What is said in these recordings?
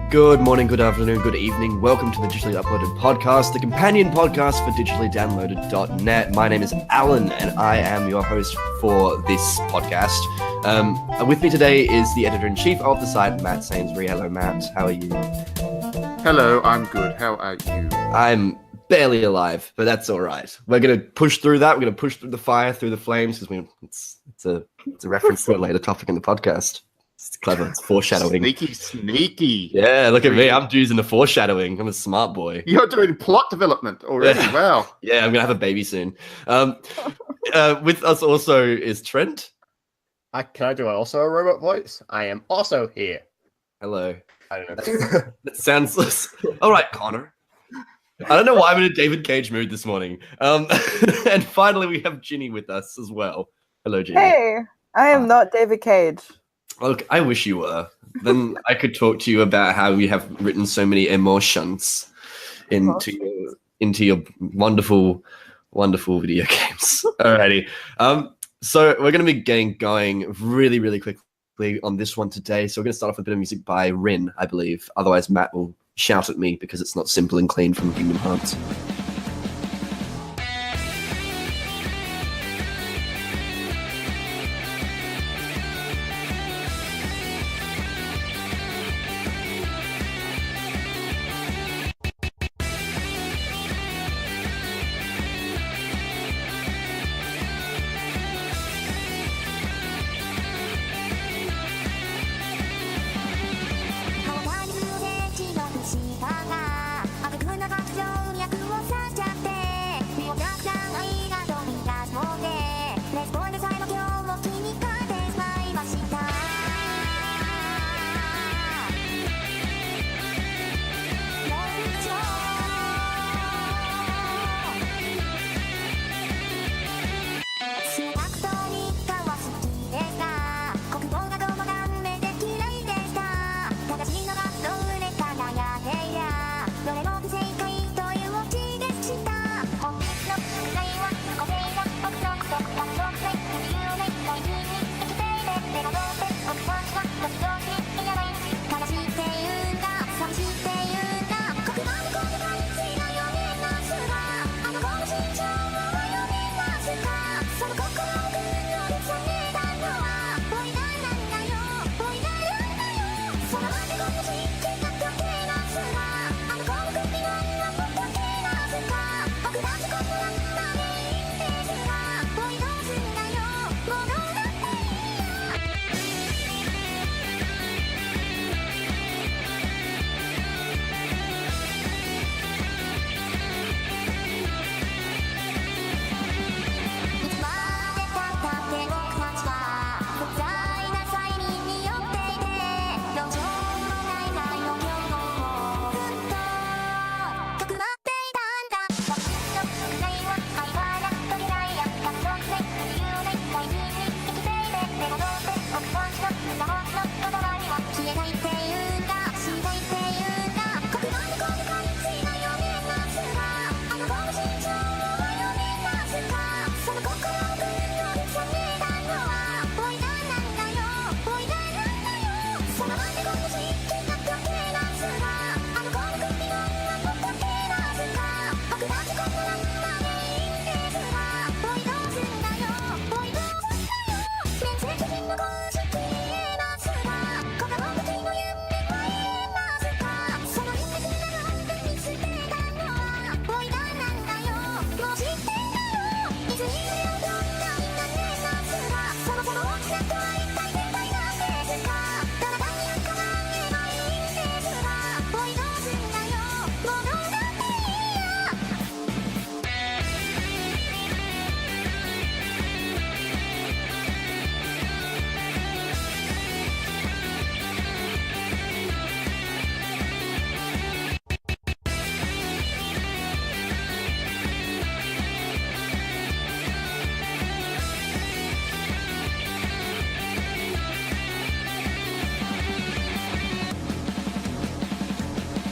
Good morning, good afternoon, good evening. Welcome to the Digitally Uploaded Podcast, the companion podcast for digitallydownloaded.net. My name is Alan, and I am your host for this podcast. With me today is the editor-in-chief of the site, Matt Sainsbury. Hello, Matt. How are you? Hello, I'm good. How are you? I'm barely alive, but that's all right. We're going to push through that. We're going to push through the fire, through the flames, because it's a reference to a later topic in the podcast. It's clever. It's foreshadowing. Sneaky. Yeah, look at me. I'm using the foreshadowing. I'm a smart boy. You're doing plot development already. Yeah. Wow. Yeah, I'm going to have a baby soon. With us also is Trent. Can I do also a robot voice? I am also here. Hello. I don't know. That sounds... All right, Connor. I don't know why I'm in a David Cage mood this morning. And finally, we have Ginny with us as well. Hello, Ginny. Hey, I am not David Cage. Look, I wish you were. Then I could talk to you about how you have written so many emotions into your wonderful, wonderful video games. Alrighty. So we're going to be getting going really, really quickly on this one today. So we're going to start off with a bit of music by Rin, I believe. Otherwise, Matt will shout at me because it's not simple and clean from Kingdom Hearts.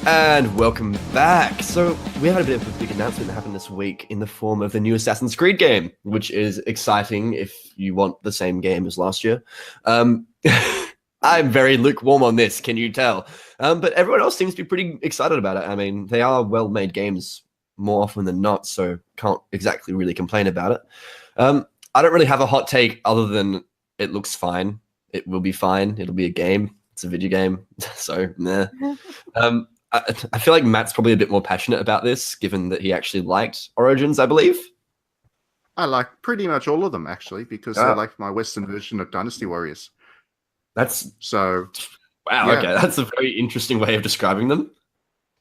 And welcome back. So we had a bit of a big announcement that happened this week in the form of the new Assassin's Creed game, which is exciting if you want the same game as last year. I I'm very lukewarm on this. Can you tell? But everyone else seems to be pretty excited about it. I mean, they are well-made games more often than not, so can't exactly really complain about it. I don't really have a hot take other than it looks fine. It will be fine. It'll be a game. It's a video game, so nah. I feel like Matt's probably a bit more passionate about this, given that he actually liked Origins, I believe. I like pretty much all of them, actually, because I like my Western version of Dynasty Warriors. That's so. Wow. Yeah. Okay, that's a very interesting way of describing them.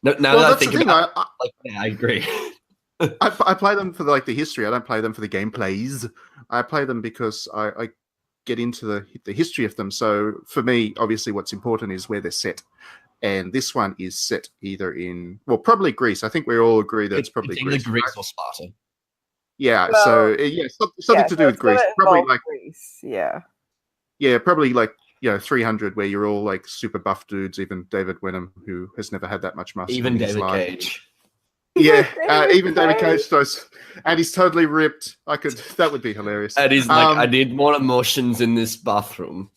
Now Well, that I that's think the thing. about, I agree. I play them for the history. I don't play them for the gameplays. I play them because I get into the history of them. So for me, obviously, what's important is where they're set. And this one is set either in, well, probably Greece. I think we all agree that it's probably It's Greece. either Greece or Sparta. Yeah. Well, So something to do with Greece. Probably like Greece. Yeah. Yeah, probably like 300, where you're all like super buff dudes. Even David Wenham, who has never had that much muscle. Even in his David life. Cage. Yeah, even David Cage does, and he's totally ripped. That would be hilarious. And he's like, I need more emotions in this bathroom.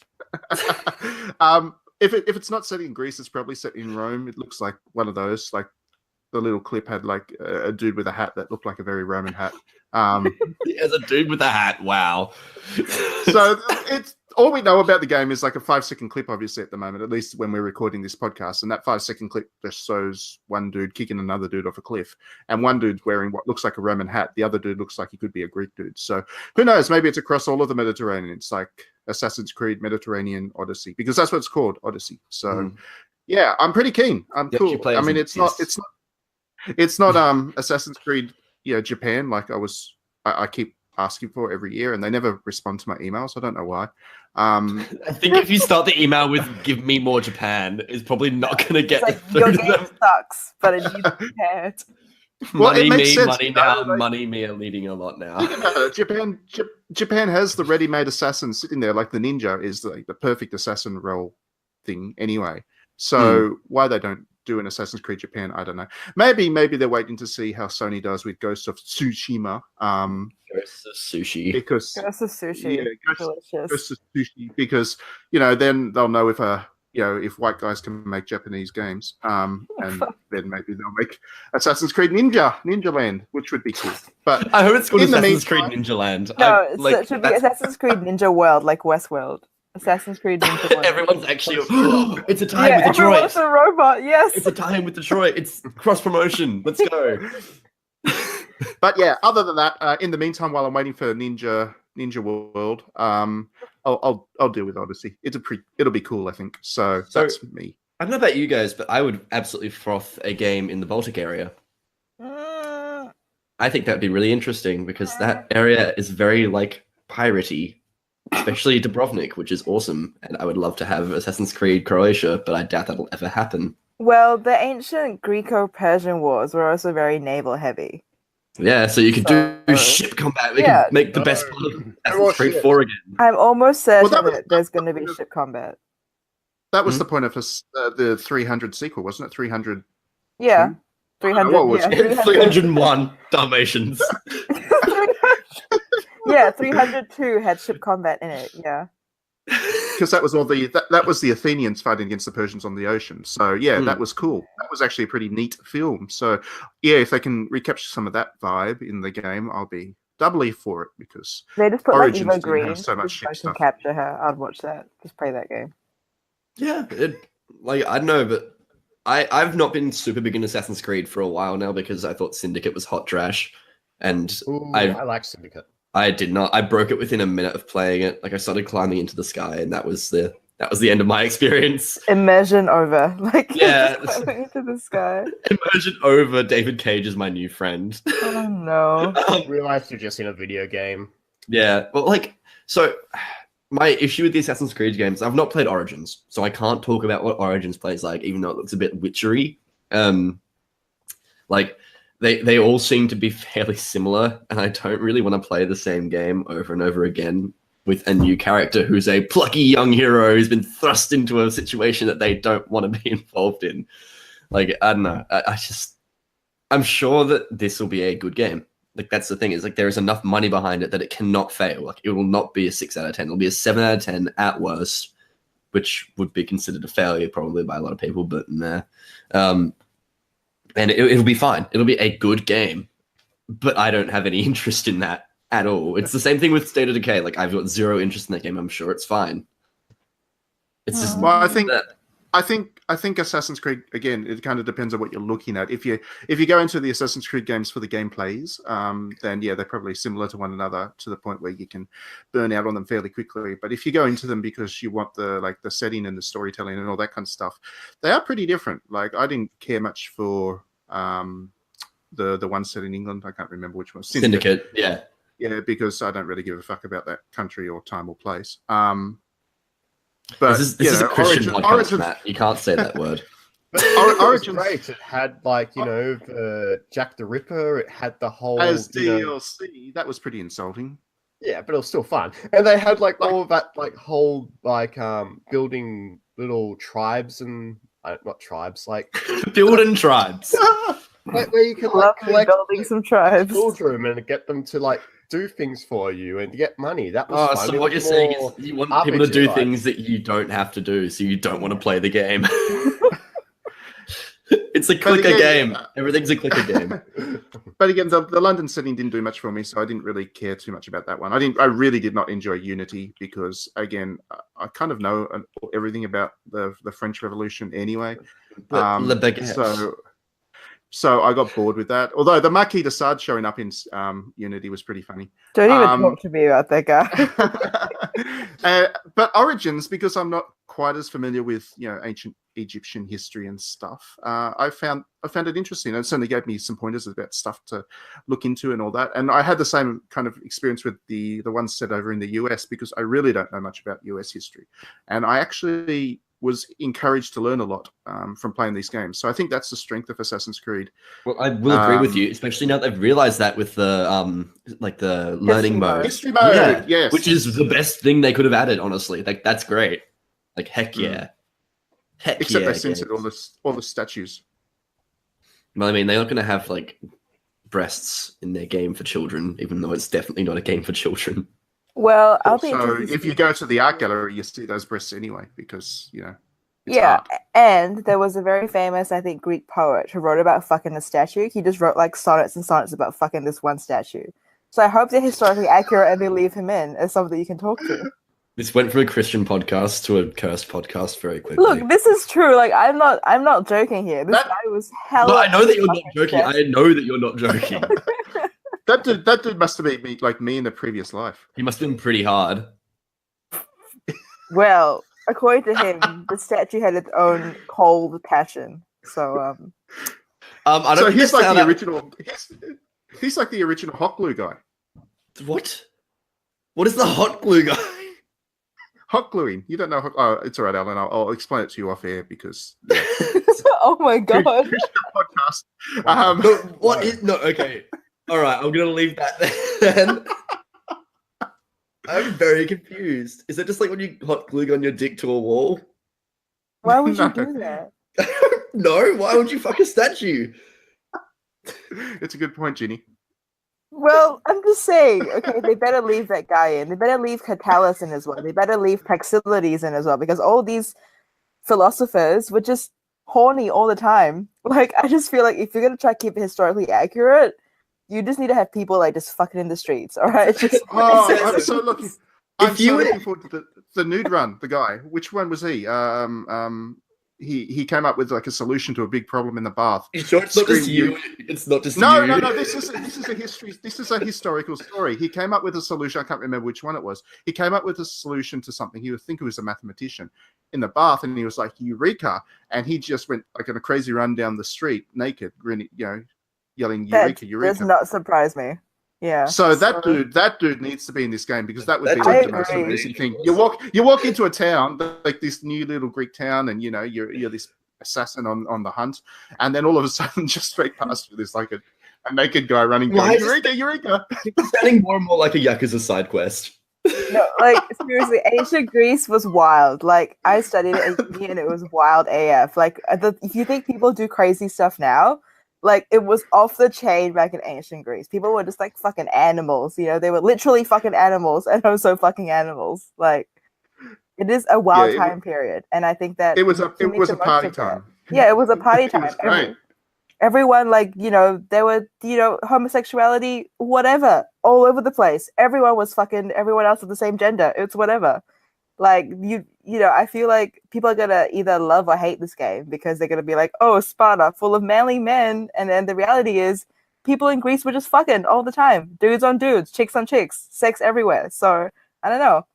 If it's not set in Greece, it's probably set in Rome. It looks like one of those. Like the little clip had like a dude with a hat that looked like a very Roman hat. As a dude with a hat. Wow. So it's all we know about the game is like a 5-second clip, obviously, at the moment, at least when we're recording this podcast. And that 5-second clip just shows one dude kicking another dude off a cliff, and one dude wearing what looks like a Roman hat. The other dude looks like he could be a Greek dude. So who knows? Maybe it's across all of the Mediterranean. It's like Assassin's Creed Mediterranean Odyssey, because that's what it's called, Odyssey. So yeah, I'm pretty keen. I'm cool. I mean, it's not Assassin's Creed, Japan, like I keep asking for every year, and they never respond to my emails. I don't know why. I think if you start the email with "Give me more Japan," it's probably not going to get through your to game them. sucks, but it needs Japan. Well, Money it makes me, sense, money now, money me are leading a lot now. Japan has the ready-made assassin sitting there, like the ninja is like the perfect assassin role thing anyway. So why they don't do an Assassin's Creed Japan, I don't know. Maybe they're waiting to see how Sony does with Ghost of Tsushima. Ghosts of Sushi. Because Ghost of Sushi. Yeah, Delicious. Ghost of Sushi, because then they'll know if white guys can make Japanese games, and then maybe they'll make Assassin's Creed Ninja Land, which would be cool. But I hope it's called in the Assassin's meantime- Creed Ninja Land. No, it should be Assassin's Creed Ninja World, like Westworld. Assassin's Creed Ninja World. Everyone's actually. It's a tie with everyone's Detroit. a robot. Yes. It's a tie with Detroit. It's cross promotion. Let's go. But yeah, other than that, in the meantime, while I'm waiting for Ninja World, I'll deal with Odyssey. It'll be cool, I think. So that's me. I don't know about you guys, but I would absolutely froth a game in the Baltic area. I think that'd be really interesting because that area is very like piratey, especially Dubrovnik, which is awesome. And I would love to have Assassin's Creed Croatia, but I doubt that'll ever happen. Well, the ancient Greco-Persian wars were also very naval heavy. Yeah, so you could do ship combat. We could make the best part of Assassin's Creed 4 again. I'm almost certain Well, that there's going to be ship combat. That was the point of the 300 sequel, wasn't it? 300. Yeah. 300. What was yeah, 301 Dalmatians. 302 had ship combat in it. Yeah. Because that was that was the Athenians fighting against the Persians on the ocean. So yeah, that was cool. That was actually a pretty neat film. So yeah, if they can recapture some of that vibe in the game, I'll be doubly for it, because They just put Origins like Eva didn't Green. have so much just ship so I can stuff. capture her. I'd watch that. Just play that game. Yeah, I don't know, but I've not been super big in Assassin's Creed for a while now because I thought Syndicate was hot trash, and I like Syndicate. I did not. I broke it within a minute of playing it. Like I started climbing into the sky, and that was the end of my experience. Immersion over. Like Yeah. just going into the sky. Immersion over. David Cage is my new friend. Oh no. I realized you're just in a video game. Yeah, but so my issue with the Assassin's Creed games, I've not played Origins, so I can't talk about what Origins plays like, even though it looks a bit witchery. They all seem to be fairly similar, and I don't really want to play the same game over and over again with a new character who's a plucky young hero who's been thrust into a situation that they don't want to be involved in. Like, I don't know. I'm sure that this will be a good game. Like, that's the thing, is like there is enough money behind it that it cannot fail. Like, it will not be a 6 out of 10. It'll be a 7 out of 10 at worst. which would be considered a failure probably by a lot of people, but nah. And it'll be fine. It'll be a good game, but I don't have any interest in that at all. It's the same thing with State of Decay. Like, I've got zero interest in that game. I'm sure it's fine. It's just Well, I think Assassin's Creed, again, it kind of depends on what you're looking at. If you go into the Assassin's Creed games for the gameplays, then yeah, they're probably similar to one another to the point where you can burn out on them fairly quickly. But if you go into them because you want the setting and the storytelling and all that kind of stuff, they are pretty different. Like, I didn't care much for the one set in England. I can't remember which one. Syndicate. Yeah. Yeah, because I don't really give a fuck about that country or time or place. But this is a Christian podcast, Matt. You can't say that word. Origins great. It had Jack the Ripper. It had the whole as DLC. That was pretty insulting. Yeah, but it was still fun. And they had all of that whole building little tribes and not tribes building tribes. Where you can collect building some tribes, children, and get them to do things for you and get money. That was fun. So what you're saying is you want people to do things that you don't have to do, so you don't want to play the game. It's a clicker game. Everything's a clicker game. But again, the London setting didn't do much for me, so I didn't really care too much about that one. I really did not enjoy Unity because, again, I kind of know everything about the French Revolution anyway. So I got bored with that. Although the Marquis de Sade showing up in Unity was pretty funny. Don't even talk to me about that guy. But Origins, because I'm not quite as familiar with ancient Egyptian history and stuff, I found it interesting. It certainly gave me some pointers about stuff to look into and all that. And I had the same kind of experience with the one set over in the US because I really don't know much about US history, and I actually was encouraged to learn a lot from playing these games. So I think that's the strength of Assassin's Creed. Well, I will agree with you, especially now they've realized that with the the learning mode. History mode, yes. Which is the best thing they could have added, honestly. That's great. Heck yeah. Except they censored all the statues. Well, I mean, they're not going to have breasts in their game for children, even though it's definitely not a game for children. Well, I'll be. So if you go to the art gallery, you see those breasts anyway, because it's art. And there was a very famous, I think, Greek poet who wrote about fucking a statue. He just wrote sonnets and sonnets about fucking this one statue. So I hope they're historically accurate and they leave him in as somebody you can talk to. This went from a Christian podcast to a cursed podcast very quickly. Look, this is true. I'm not joking here. This guy was hell. No, I know that you're not joking. I know that you're not joking. That dude must have been me in a previous life. He must have been pretty hard. Well, according to him, the statue had its own cold passion. So, I don't. So he's like the original. He's like the original hot glue guy. What? What is the hot glue guy? Hot gluing. You don't know? Oh, it's all right, Alan. I'll explain it to you off air because. Yeah. Oh my god! Podcast. No, what is no? Okay. All right, I'm gonna leave that then. I'm very confused. Is it just like when you hot glue gun your dick to a wall? Why would you do that? No, why would you fuck a statue? It's a good point, Ginny. Well, I'm just saying, okay, they better leave that guy in. They better leave Catullus in as well. They better leave Praxiteles in as well, because all these philosophers were just horny all the time. I just feel like if you're gonna try to keep it historically accurate, you just need to have people just fucking in the streets, all right? I'm so looking. Looking forward to the nude run. The guy, which one was he? He came up with a solution to a big problem in the bath. You sure it's not just you? It's not just no, you. No. This is a history. This is a historical story. He came up with a solution. I can't remember which one it was. He came up with a solution to something. He would think he was a mathematician in the bath, and he was like, "Eureka!" And he just went on a crazy run down the street naked, yelling "Eureka, Eureka!" Does not surprise me. Yeah. So that dude needs to be in this game because that would be the most amazing thing. You walk into a town like this new little Greek town, and you're this assassin on the hunt, and then all of a sudden, just straight past you, there's a naked guy running. Going, Eureka, Eureka! It's sounding more and more like a Yakuza side quest. No, seriously, ancient Greece was wild. I studied it at uni and it was wild AF. If you think people do crazy stuff now, it was off the chain back in ancient Greece. People were just fucking animals, they were literally fucking animals, and also fucking animals. It is a wild Yeah, time period, and I think that it was a to make the most party of that- time. Yeah, it was a party It time. was great. Everyone, like, there were, homosexuality, whatever, all over the place. Everyone was fucking everyone else of the same gender. It's whatever. Like, I feel like people are gonna either love or hate this game because they're gonna be like, oh, Sparta, full of manly men. And then the reality is people in Greece were just fucking all the time. Dudes on dudes, chicks on chicks, sex everywhere. So, I don't know.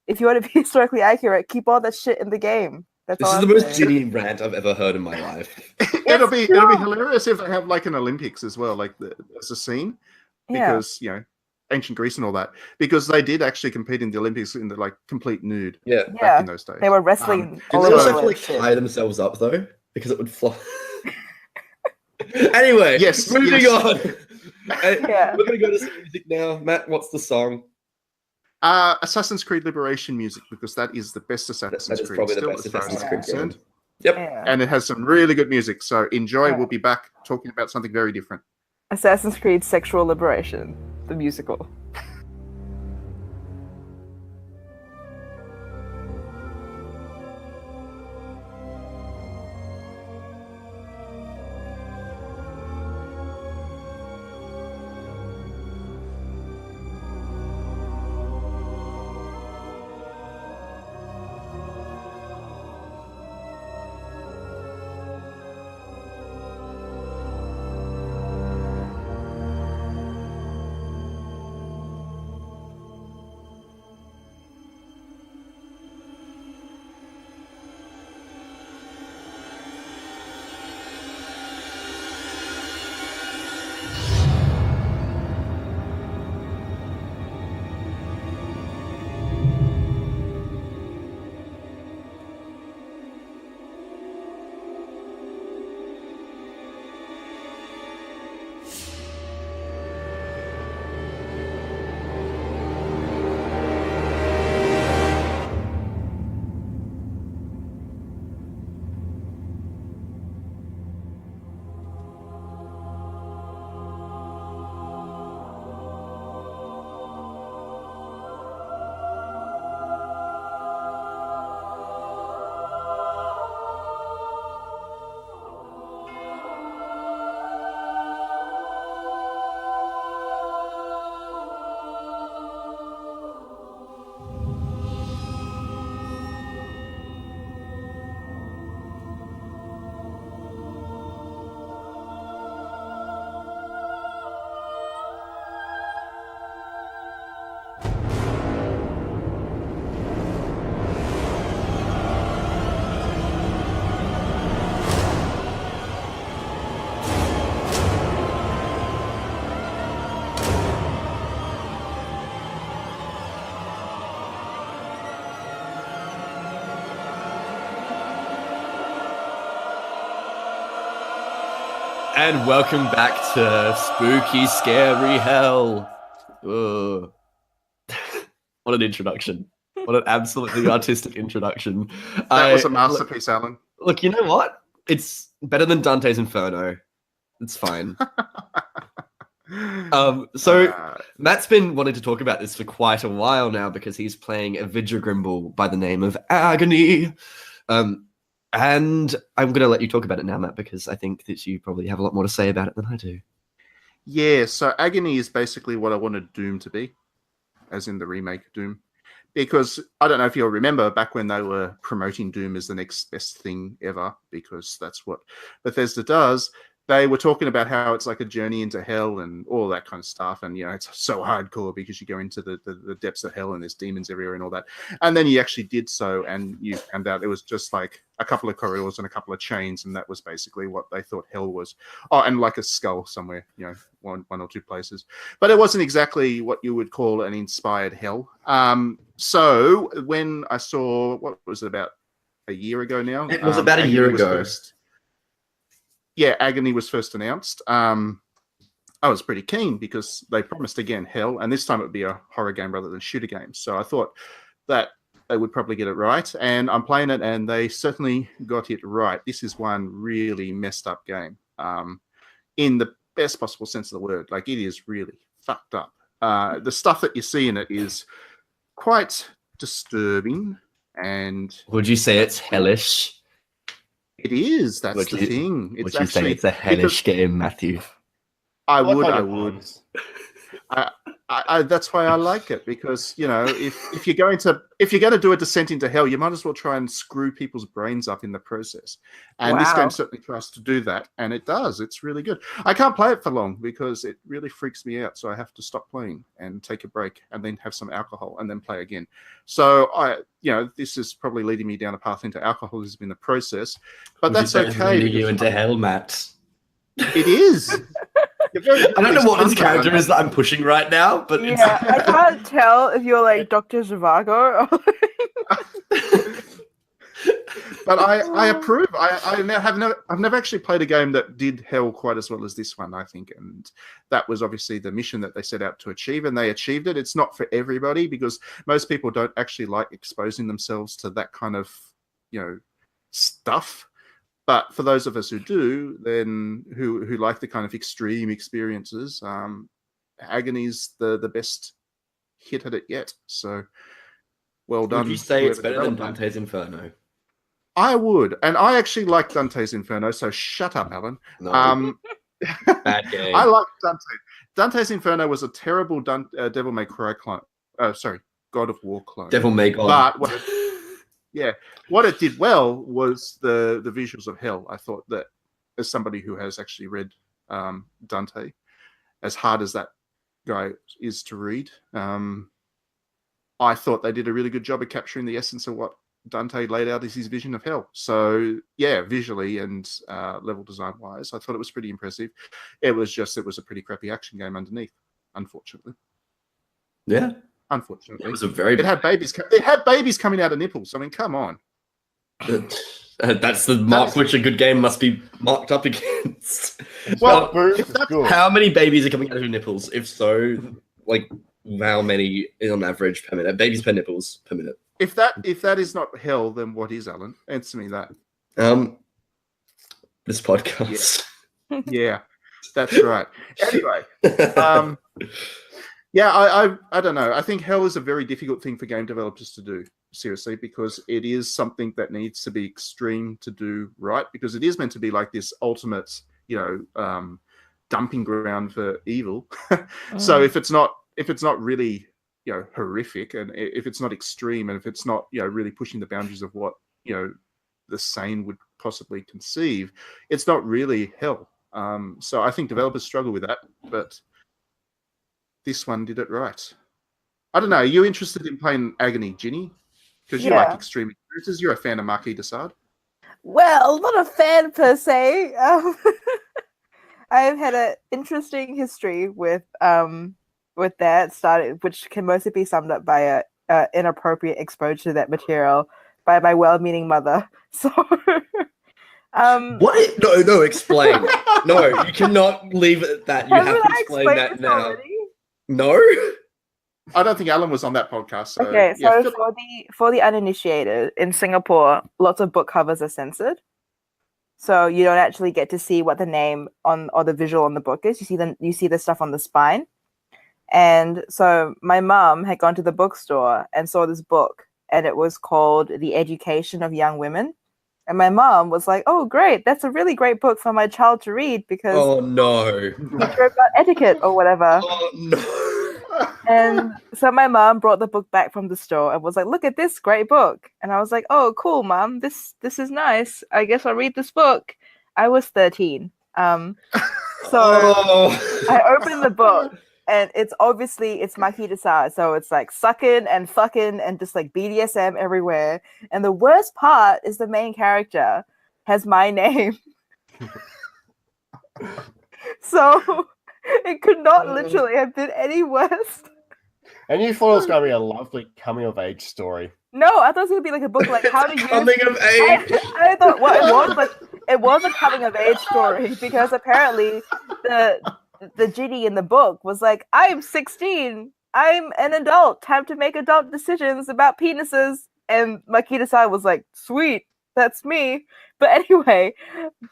If you want to be historically accurate, keep all that shit in the game. That's This all is I'm the most saying. giddy rant I've ever heard in my life. It'll be hilarious if they have like an Olympics as well, like as a scene, Yeah. because ancient Greece and all that, because they did actually compete in the Olympics in the like complete nude Yeah. back in those days. They were wrestling all Didn't they over also the have to like place. tie themselves up though? Because it would fly. Anyway, Yes, moving yes. on. Yeah. We're gonna go to some music now. Matt, what's the song? Assassin's Creed Liberation music, because that is the best Assassin's That is Creed. probably the still, best as far as Assassin's I'm Creed concerned. game. Yep. Yeah. And it has some really good music. So enjoy. Yeah. We'll be back talking about something very different. Assassin's Creed Sexual Liberation, the musical. And welcome back to Spooky Scary Hell. Ugh. What an introduction. What an absolutely artistic introduction. That was a masterpiece, Alan. Look, you know what? It's better than Dante's Inferno. It's fine. Matt's been wanting to talk about this for quite a while now because he's playing a Vigigrimble by the name of Agony. And I'm going to let you talk about it now, Matt, because I think that you probably have a lot more to say about it than I do. Yeah, so Agony is basically what I wanted Doom to be, as in the remake Doom. Because I don't know if you'll remember back when they were promoting Doom as the next best thing ever, because that's what Bethesda does. They were talking about how it's like a journey into hell and all that kind of stuff. And, it's so hardcore because you go into the depths of hell and there's demons everywhere and all that. And then you actually did so, and you found out it was just like a couple of corridors and a couple of chains. And that was basically what they thought hell was. Oh, and like a skull somewhere, one or two places. But it wasn't exactly what you would call an inspired hell. So when I saw, what was it, about a year ago now? It was about a year ago. Agony was first announced. I was pretty keen because they promised again hell, and this time it would be a horror game rather than shooter game. So I thought that they would probably get it right, and I'm playing it, and they certainly got it right. This is one really messed up game, in the best possible sense of the word. Like, it is really fucked up. The stuff that you see in it is quite disturbing And Would you say it's hellish? it is. That's Would the you- thing. It's Would you say actually it's a hellish game, Matthew? I What would. kind I of would. puns? That's why I like it, because if you're going to do a descent into hell, you might as well try and screw people's brains up in the process. And this Wow. game certainly tries to do that, and it does. It's really good. I can't play it for long because it really freaks me out, so I have to stop playing and take a break and then have some alcohol and then play again. So this is probably leading me down a path into alcoholism in the process, but that's okay. Leading you because into hell, Matt. it is. You're very good I don't at know what these this puns, character Alan. is that I'm pushing right now, but Yeah, I can't tell if you're like Dr. Zhivago or But I approve. I've never actually played a game that did hell quite as well as this one, I think, and that was obviously the mission that they set out to achieve, and they achieved it. It's not for everybody because most people don't actually like exposing themselves to that kind of stuff. But for those of us who do, then who like the kind of extreme experiences, Agony's the best hit at it yet. So well done. would you say it's whoever better than developed it. Dante's Inferno? I would, and I actually like Dante's Inferno. So shut up, Alan. No, bad game. I like Dante. Dante's Inferno was a terrible Devil May Cry clone. Sorry, God of War clone. Devil May God. But what it did well was the visuals of hell. I thought that, as somebody who has actually read Dante, as hard as that guy is to read, I thought they did a really good job of capturing the essence of what Dante laid out as his vision of hell. So yeah, visually and level design wise, I thought it was pretty impressive. It was a pretty crappy action game underneath, unfortunately. Yeah, Unfortunately, it was a very. It had babies. It had babies coming out of nipples. I mean, come on. That's the mark which a good game must be marked up against. Well, Bruce if is that's good. How many babies are coming out of your nipples? If so, like how many on average per minute? Babies per nipples per minute. If that is not hell, then what is, Alan? Answer me that. This podcast. Yeah, that's right. Anyway, yeah, I don't know. I think hell is a very difficult thing for game developers to do, seriously, because it is something that needs to be extreme to do right, because it is meant to be like this ultimate, dumping ground for evil. So if it's not really, horrific, and if it's not extreme, and if it's not, really pushing the boundaries of what, the sane would possibly conceive, it's not really hell. So I think developers struggle with that, but this one did it right. I don't know. Are you interested in playing Agony, Ginny? Because you like extreme experiences. You're a fan of Marquis de Sade. Well, not a fan per se. I've had an interesting history with that, which can mostly be summed up by a inappropriate exposure to that material by my well-meaning mother. So, What? No, explain. No, you cannot leave it at that. You have to explain that this now. already? No. I don't think Alan was on that podcast. So, Okay, yeah, so for the uninitiated, in Singapore, lots of book covers are censored. So you don't actually get to see what the name on or the visual on the book is. You see the stuff on the spine. And so my mum had gone to the bookstore and saw this book, and it was called The Education of Young Women. And my mom was like, "Oh, great! That's a really great book for my child to read because Oh no. it's about etiquette or whatever." Oh no. And so my mom brought the book back from the store and was like, "Look at this great book." And I was like, "Oh, cool, Mom. This is nice. I guess I'll read this book." I was 13. So I opened the book, and it's Marquis de Sade. So it's like sucking and fucking and just like BDSM everywhere. And the worst part is the main character has my name. So it could not literally have been any worse. And you thought it was going to be a lovely coming-of-age story. No, I thought it was going to be like a book like how to use... Coming of age. I thought what it was a coming-of-age story because apparently the genie in the book was like, "I'm 16. I'm an adult. Time to make adult decisions about penises." And Marquis de Sade was like, "Sweet, that's me." But anyway,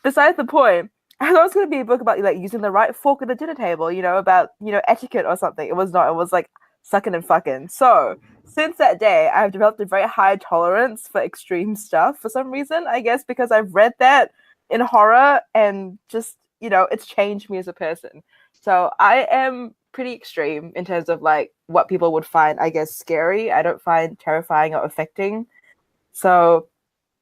besides the point, I thought it was going to be a book about like using the right fork at the dinner table, about etiquette or something. It was not. It was like sucking and fucking. So since that day, I've developed a very high tolerance for extreme stuff for some reason, I guess, because I've read that in horror and just, it's changed me as a person. So I am pretty extreme in terms of like what people would find, I guess, scary. I don't find terrifying or affecting. So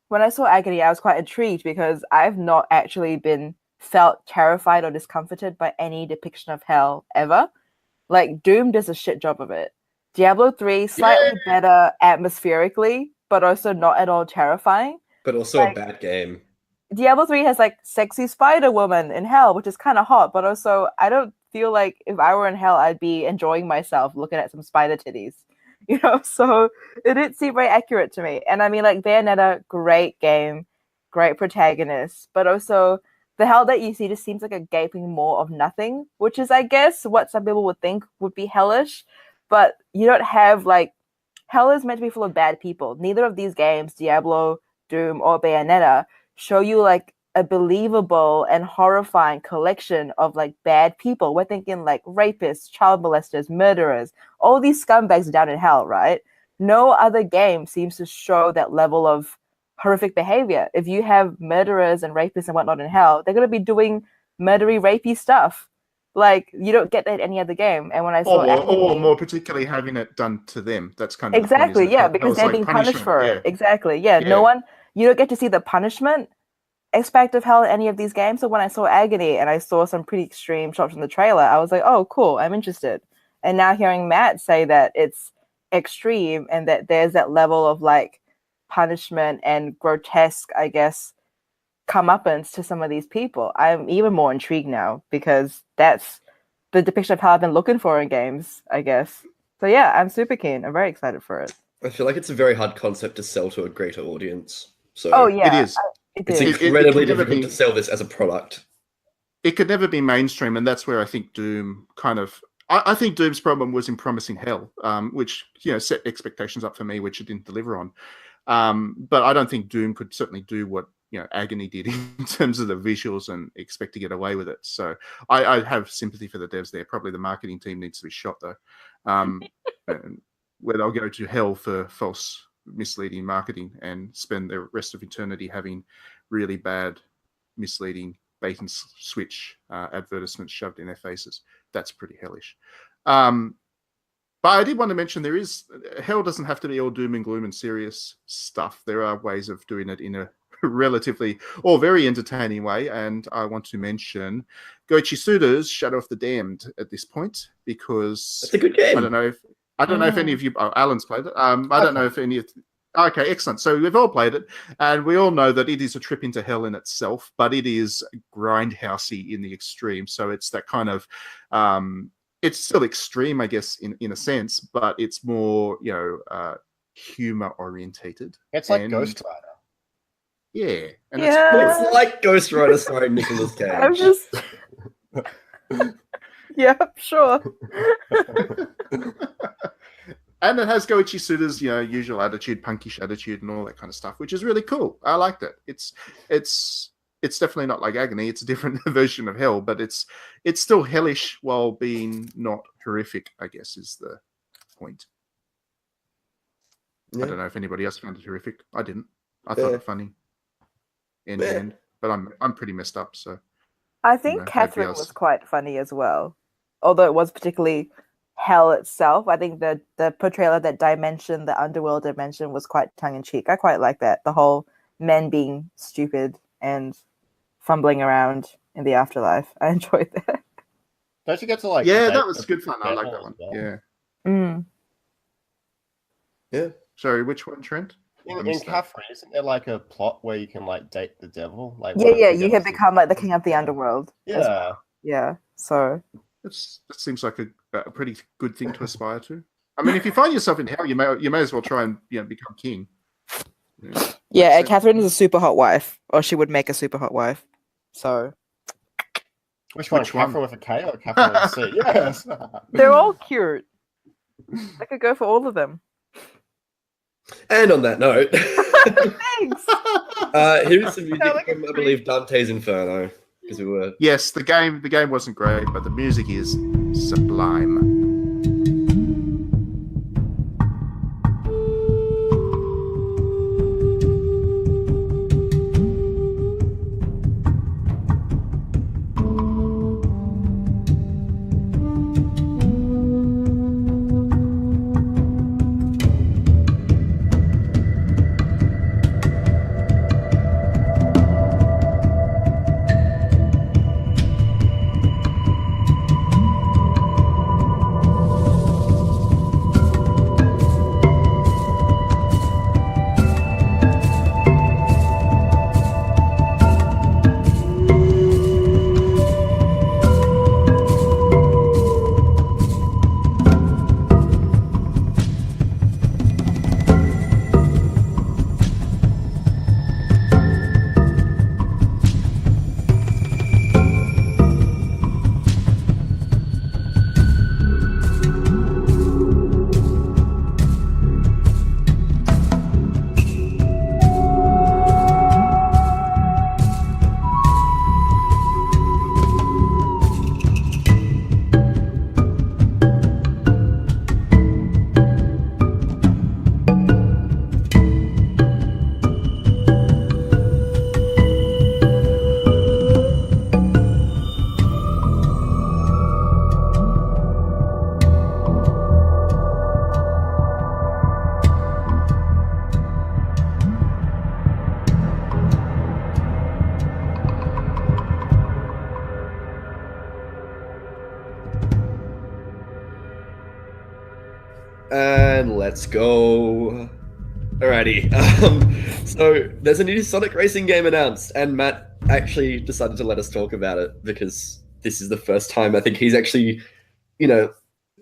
when I saw Agony, I was quite intrigued because I've not actually been felt terrified or discomforted by any depiction of hell ever. Like Doom does a shit job of it. Diablo 3 slightly better atmospherically, but also not at all terrifying. But also a bad game. Diablo 3 has like sexy spider woman in hell, which is kind of hot, but also I don't feel like if I were in hell, I'd be enjoying myself looking at some spider titties. So it didn't seem very accurate to me. And I mean, like Bayonetta, great game, great protagonist, but also the hell that you see just seems like a gaping maw of nothing, which is, I guess, what some people would think would be hellish. But you don't have like hell is meant to be full of bad people. Neither of these games, Diablo, Doom, or Bayonetta, show you like a believable and horrifying collection of like bad people. We're thinking like rapists, child molesters, murderers, all these scumbags are down in hell, right? No other game seems to show that level of horrific behavior. If you have murderers and rapists and whatnot in hell, they're going to be doing murdery, rapey stuff. Like, you don't get that in any other game. And when I saw or more particularly having it done to them, that's kind of exactly, the point, because they're being punished for it. Yeah. Exactly, yeah. You don't get to see the punishment aspect of hell in any of these games. So when I saw Agony and I saw some pretty extreme shots from the trailer, I was like, oh, cool, I'm interested. And now hearing Matt say that it's extreme and that there's that level of like punishment and grotesque, I guess, comeuppance to some of these people, I'm even more intrigued now because that's the depiction of how I've been looking for in games, I guess. So yeah, I'm super keen. I'm very excited for it. I feel like it's a very hard concept to sell to a greater audience. So oh yeah, it is. It's incredibly difficult to sell this as a product. It could never be mainstream, and that's where I think Doom kind of. I think Doom's problem was in promising hell, which set expectations up for me, which it didn't deliver on. But I don't think Doom could certainly do what Agony did in terms of the visuals and expect to get away with it. So I have sympathy for the devs there. Probably the marketing team needs to be shot though, where they'll go to hell for false, misleading marketing and spend the rest of eternity having really bad, misleading bait and switch advertisements shoved in their faces. That's pretty hellish. But I did want to mention hell doesn't have to be all doom and gloom and serious stuff. There are ways of doing it in a relatively or very entertaining way, and I want to mention Goichi Suda's Shadow of the Damned at this point because it's a good game. I don't know if any of you. Oh, Alan's played it. I don't know if any of. Okay, excellent. So we've all played it, and we all know that it is a trip into hell in itself, but it is grindhousey in the extreme. So it's that kind of. It's still extreme, I guess, in a sense, but it's more humor orientated. It's like Ghost Rider. Yeah, and it's like Ghost Rider starring Nicolas Cage. I'm just. Yeah, sure. And it has Goichi Suda's usual attitude, punkish attitude, and all that kind of stuff, which is really cool. I liked it. It's definitely not like Agony. It's a different version of hell, but it's still hellish while being not horrific, I guess, is the point. Yeah. I don't know if anybody else found it horrific. I didn't. I thought it funny in the end, but I'm pretty messed up. So I think Catherine was quite funny as well, although it was particularly hell itself. I think the portrayal of that dimension, the underworld dimension, was quite tongue in cheek. I quite like that. The whole men being stupid and fumbling around in the afterlife. I enjoyed that. Don't you get to like? Yeah, that was good fun. I like that one. Well. Yeah. Mm. Yeah. Sorry, which one, Trent? In Catherine, isn't there like a plot where you can like date the devil? Like you can become like the king of the underworld. Yeah. Well. Yeah. So that seems like a pretty good thing to aspire to. I mean, if you find yourself in hell, you may as well try and become king. Yeah, Catherine is a super hot wife, or she would make a super hot wife. So, which one? Catherine with a K or Catherine with a C? Yes, they're all cute. I could go for all of them. And on that note, thanks. Here's some music from, I believe, Dante's Inferno. Because we were. Yes, the game wasn't great, but the music is sublime. Let's go. Alrighty. So there's a new Sonic Racing game announced, and Matt actually decided to let us talk about it because this is the first time I think he's actually,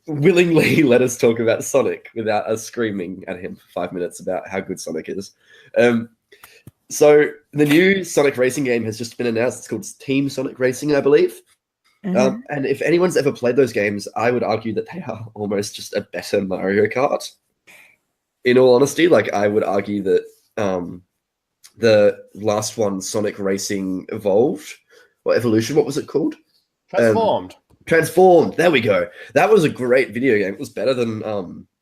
willingly let us talk about Sonic without us screaming at him for 5 minutes about how good Sonic is. So the new Sonic Racing game has just been announced. It's called Team Sonic Racing, I believe. And if anyone's ever played those games, I would argue that they are almost just a better Mario Kart. In all honesty, I would argue that the last one, Sonic Racing Evolved, or Evolution, what was it called? Transformed. There we go. That was a great video game. It was better than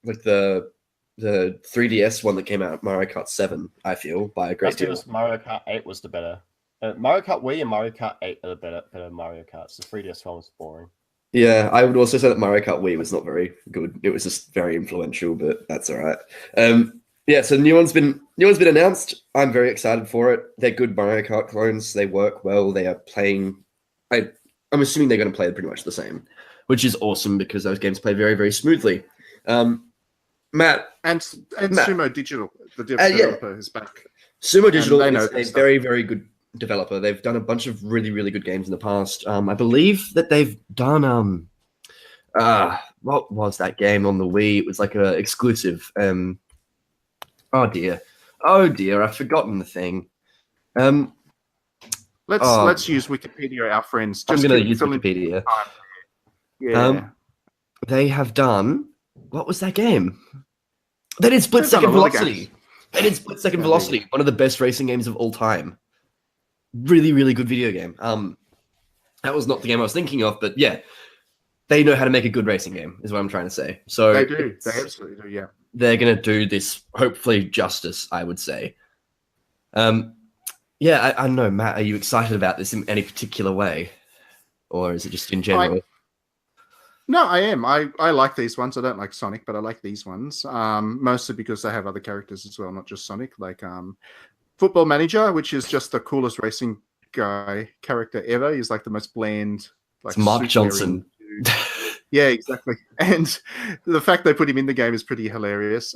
the 3DS one that came out, Mario Kart 7, I feel, by a great deal. Mario Kart 8 was the better. Mario Kart Wii and Mario Kart 8 are the better Mario Karts. The 3DS one was boring. Yeah, I would also say that Mario Kart Wii was not very good. It was just very influential, but that's all right. Yeah, so the new one's been announced. I'm very excited for it. They're good Mario Kart clones. They work well. They are playing. I'm assuming they're going to play pretty much the same, which is awesome because those games play very, very smoothly. Matt and Sumo Digital, the developer, is back. Sumo Digital is a very, very good developer. They've done a bunch of really, really good games in the past. I believe that they've done what was that game on the Wii? It was like a exclusive. Oh dear, I've forgotten the thing. Let's use Wikipedia, our friends. I'm going to use Wikipedia. Yeah. They have done. What was that game? They did Split Second Velocity. One of the best racing games of all time. Really, really good video game. That was not the game I was thinking of, but yeah, they know how to make a good racing game, is what I'm trying to say. So they do. They absolutely do. Yeah. They're going to do this, hopefully, justice, I would say. Yeah, I don't know, Matt, are you excited about this in any particular way? Or is it just in general? No, I am. I like these ones. I don't like Sonic, but I like these ones. Mostly because they have other characters as well, not just Sonic. Like Football Manager, which is just the coolest racing guy character ever. He's like the most bland. It's Mark Johnson. Yeah, exactly. And the fact they put him in the game is pretty hilarious.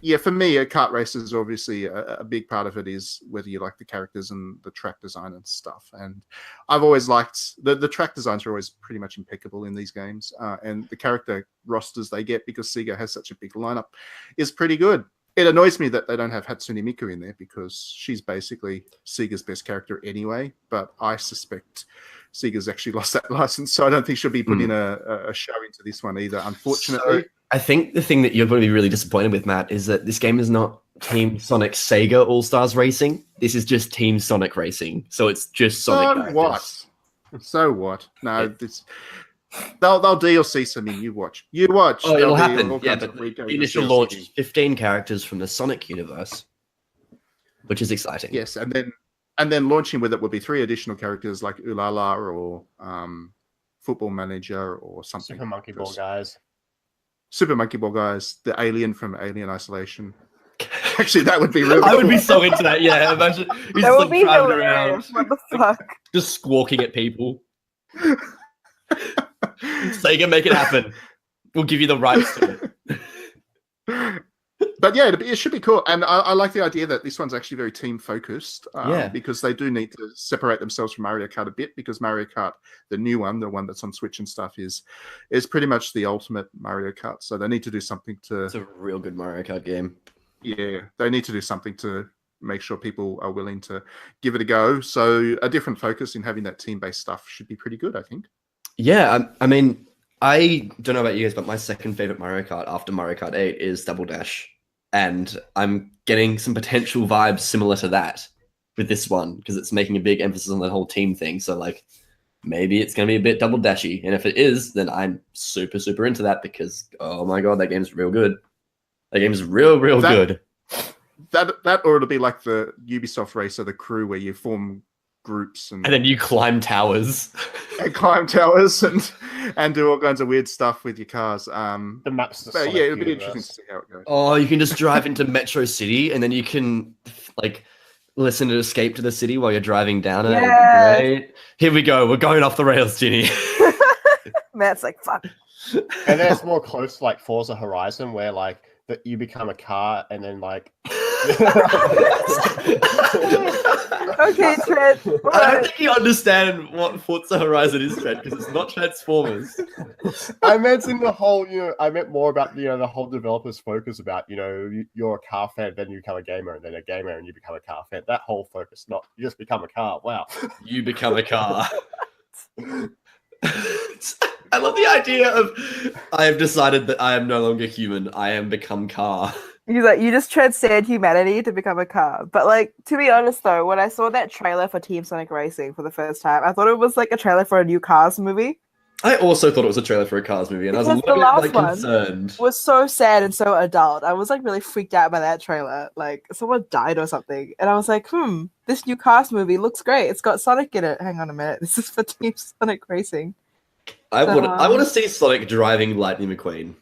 Yeah, for me, kart races, obviously, a big part of it is whether you like the characters and the track design and stuff. And I've always liked the track designs are always pretty much impeccable in these games. And the character rosters they get, because Sega has such a big lineup, is pretty good. It annoys me that they don't have Hatsune Miku in there because she's basically Sega's best character anyway. But I suspect Sega's actually lost that license, so I don't think she'll be put in a show into this one either, unfortunately. So, I think the thing that you're going to be really disappointed with, Matt, is that this game is not Team Sonic Sega All-Stars Racing. This is just Team Sonic Racing. So it's just Sonic characters. So what? No, they'll DLC some in. You watch. Oh, it'll happen. Yeah, but the initial launch is 15 characters from the Sonic universe, which is exciting. Yes, and then launching with it will be 3 additional characters like Ulala or Football Manager or something. Super Monkey Ball guys. Super Monkey Ball guys, the alien from Alien Isolation. Actually, that would be really I would be so into that, yeah. Imagine he's that would like be driving hilarious. around. What the fuck? Just squawking at people. Sega, make it happen. We'll give you the rights to it. But yeah, it should be cool. And I like the idea that this one's actually very team focused. Yeah. Because they do need to separate themselves from Mario Kart a bit, because Mario Kart, the new one, the one that's on Switch and stuff, is pretty much the ultimate Mario Kart. So they need to do something to... It's a real good Mario Kart game. Yeah, they need to do something to make sure people are willing to give it a go. So a different focus in having that team-based stuff should be pretty good, I think. Yeah, I mean, I don't know about you guys, but my second favorite Mario Kart after Mario Kart 8 is Double Dash. And I'm getting some potential vibes similar to that with this one, because it's making a big emphasis on the whole team thing. So, like, maybe it's going to be a bit Double Dashy. And if it is, then I'm super, super into that because, oh my god, that game's real good. That game's real good. That or it'll be like the Ubisoft Racer, the crew, where you form groups and then you climb towers. And climb towers and do all kinds of weird stuff with your cars. The maps. But yeah, it'll be interesting to see how it goes. Oh, you can just drive into Metro City and then you can like listen to Escape to the City while you're driving down it. Yeah. Great. Here we go. We're going off the rails, Ginny. Matt's like, fuck. And then it's more close to like Forza Horizon, where like that you become a car and then like. Okay, Trent. I don't think you understand what Forza Horizon is, Trent, because it's not Transformers. I meant in the whole, I meant more about, the whole developer's focus about, you're a car fan, then you become a gamer, and then a gamer, and you become a car fan. That whole focus, not you just become a car. Wow. You become a car. I love the idea of I have decided that I am no longer human. I am become car. You just transcend humanity to become a car. But like, to be honest though, when I saw that trailer for Team Sonic Racing for the first time, I thought it was like a trailer for a new Cars movie. I also thought it was a trailer for a Cars movie, and I was a Because little bit concerned. It was so sad and so adult. I was like really freaked out by that trailer. Like someone died or something, and I was like, this new Cars movie looks great. It's got Sonic in it. Hang on a minute, this is for Team Sonic Racing. I want to see Sonic driving Lightning McQueen.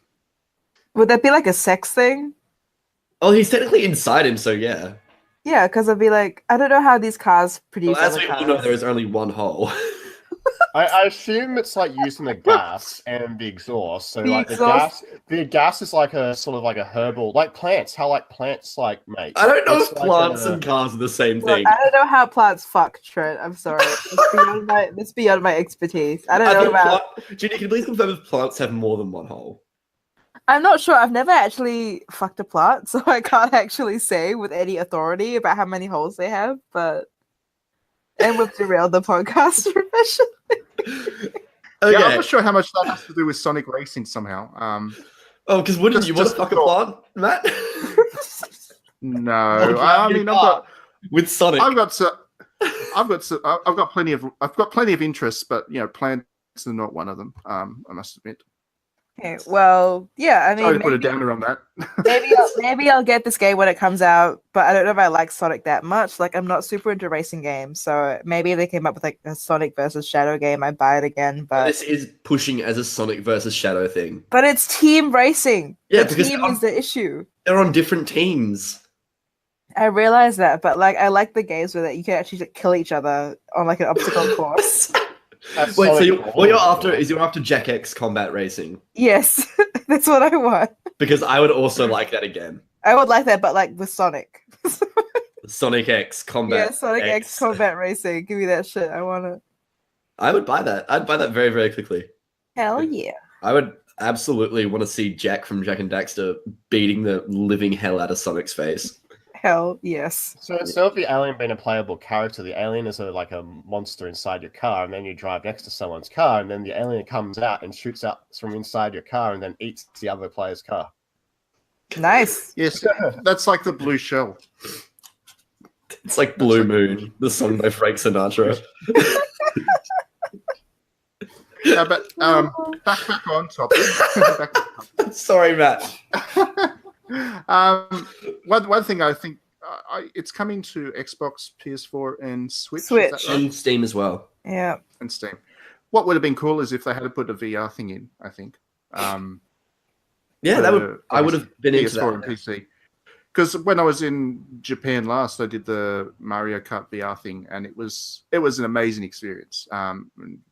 Would that be like a sex thing? Oh, he's technically inside him, so yeah. Yeah, because I'd be like, I don't know how these cars produce. Well, as other we all cars. know, there is only one hole. I assume it's like using the gas and the exhaust. So The like exhaust- the gas is like a sort of like a herbal, like plants. How like plants like make. I don't know It's if like plants a- and cars are the same Look, thing. I don't know how plants fuck, Trent. I'm sorry. It's beyond my expertise. I don't know about. Judy, can you please confirm if plants have more than one hole? I'm not sure. I've never actually fucked a plant, so I can't actually say with any authority about how many holes they have. And we've derailed the podcast profession. Okay. Yeah, I'm not sure how much that has to do with Sonic Racing somehow. Because wouldn't Just- you want to just fuck a thought. plant, Matt? No, Or I drive mean, your car with Sonic. I've got plenty of interests, but plants are not one of them. I must admit. Okay, well, yeah. I Sorry mean, to put a downer on that. maybe I'll get this game when it comes out, but I don't know if I like Sonic that much. Like, I'm not super into racing games, so maybe they came up with like a Sonic versus Shadow game. I'd buy it again, but This is pushing as a Sonic versus Shadow thing. it's team racing. Yeah, the because team is the issue. they're on different teams. I realize that, but like, I like the games where that you can actually like, kill each other on like an obstacle course. That's Wait, so Sonic what you're Ball. after is you're after Jack X Combat Racing? Yes, that's what I want. Because I would also like that again. I would like that, but like with Sonic. Sonic X Combat. Yeah, Sonic X Combat Racing. Give me that shit. I want it. I would buy that. I'd buy that very, very quickly. Hell yeah. I would absolutely want to see Jack from Jack and Daxter beating the living hell out of Sonic's face. Hell yes. So instead of the alien being a playable character, the alien is like a monster inside your car, and then you drive next to someone's car, and then the alien comes out and shoots out from inside your car, and then eats the other player's car. Nice. Yes, that's like the blue shell. It's like Blue Moon, the song by Frank Sinatra. Yeah, but back on topic. Sorry, Matt. One thing I think it's coming to Xbox, PS4, and Switch. Is Switch. that right? And Steam as well. Yeah. And Steam. What would have been cool is if they had to put a VR thing in. I think. Yeah, that would. I would have been into PS4 that. and PC. Because when I was in Japan last, I did the Mario Kart VR thing, and it was an amazing experience. And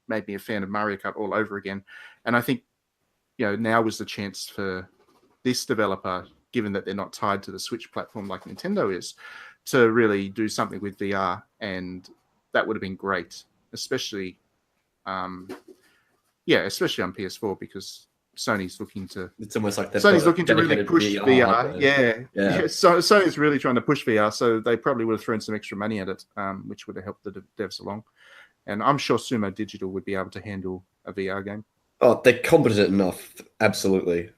made me a fan of Mario Kart all over again. And I think, now was the chance for this developer, given that they're not tied to the Switch platform like Nintendo is, to really do something with VR, and that would have been great, especially on PS4 because Sony's looking to. It's almost like Sony's looking to really dedicated push VR. hardware. Yeah. So Sony's really trying to push VR, so they probably would have thrown some extra money at it, which would have helped the devs along. And I'm sure Sumo Digital would be able to handle a VR game. Oh, they're competent enough. Absolutely.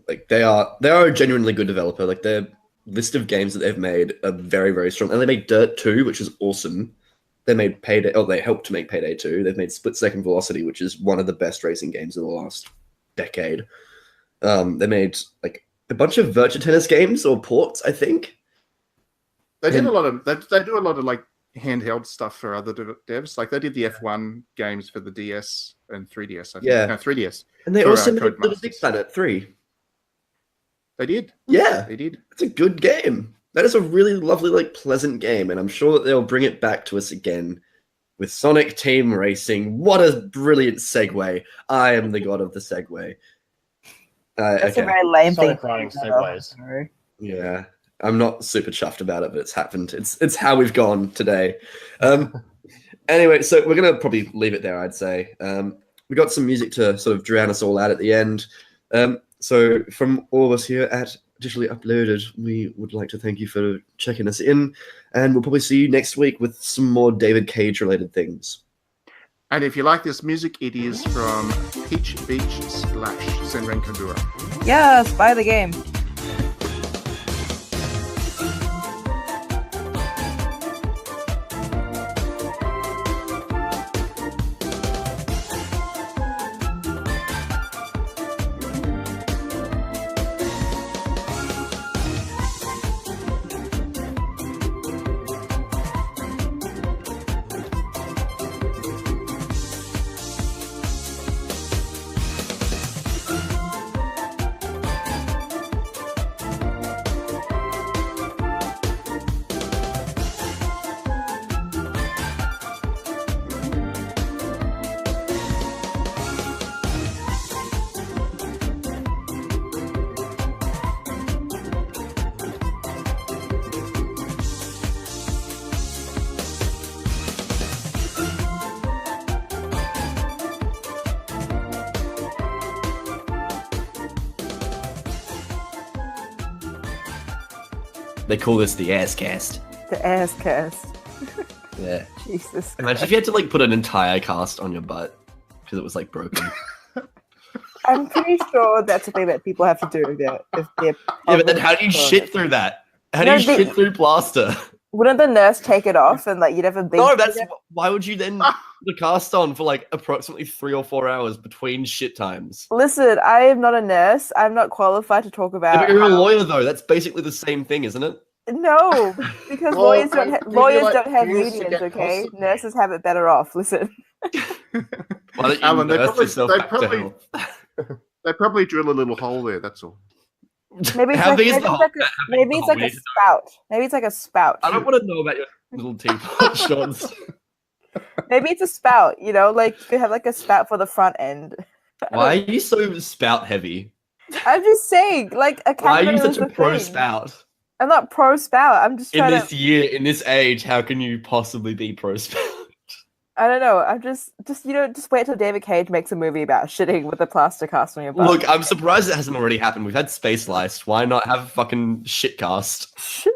Like they are a genuinely good developer. Like their list of games that they've made are very, very strong. And they made Dirt 2, which is awesome. They made Payday. Oh, they helped to make Payday 2. They've made Split Second Velocity, which is one of the best racing games of the last decade. They made like a bunch of Virtua Tennis games or ports, I think. They did a lot of they do a lot of like handheld stuff for other devs. Like they did the F1 games for the DS and 3DS. I think. Yeah. No, 3DS. And they For, also made Code Little Masters. Big Planet 3. They did. Yeah, They did. it's a good game. That is a really lovely, like, pleasant game, and I'm sure that they'll bring it back to us again with Sonic Team Racing. What a brilliant segue. I am the god of the segue. That's a Okay. very lame thing. Sonic riding segways. Yeah, I'm not super chuffed about it, but it's happened. It's how we've gone today. Anyway, so we're gonna probably leave it there. I'd say we got some music to sort of drown us all out at the end. So from all of us here at Digitally Uploaded, we would like to thank you for checking us in, and we'll probably see you next week with some more David Cage related things. And if you like this music, it is from Peach Beach / Senran Kagura. Yes, buy the game. They call this the ass cast. The ass cast. Yeah. Jesus. Imagine if you had to like put an entire cast on your butt because it was like broken. I'm pretty sure that's a thing that people have to do if they're. Yeah, but then how do you shit through that? How do you shit through plaster? Wouldn't the nurse take it off and like you'd have a big? No, why would you then put the cast on for like approximately 3 or 4 hours between shit times? Listen, I am not a nurse. I'm not qualified to talk about. Yeah, but you're a lawyer though. That's basically the same thing, isn't it? No, because Well, lawyers don't have things to unions. get Okay, custody. nurses have it better off. Listen. Why don't you Alan, they nurse probably- yourself they back to probably- health? They probably drill a little hole there, that's all. Maybe it's How like, big is maybe the it's hole? like a, How big maybe is it's the like hole? a spout. Maybe it's like a spout. I don't want to know about your little teapot shots. Maybe it's a spout. You know, like you have like a spout for the front end. Why are you so spout heavy? I'm just saying, like a Why are catheter you is such a the pro thing. spout? I'm not pro spout. I'm just In trying this to. year, in this age, how can you possibly be pro spout? I don't know. I'm just just wait till David Cage makes a movie about shitting with a plaster cast on your butt. Look, I'm surprised it hasn't already happened. We've had Space Sliced. Why not have a fucking shit cast? Shit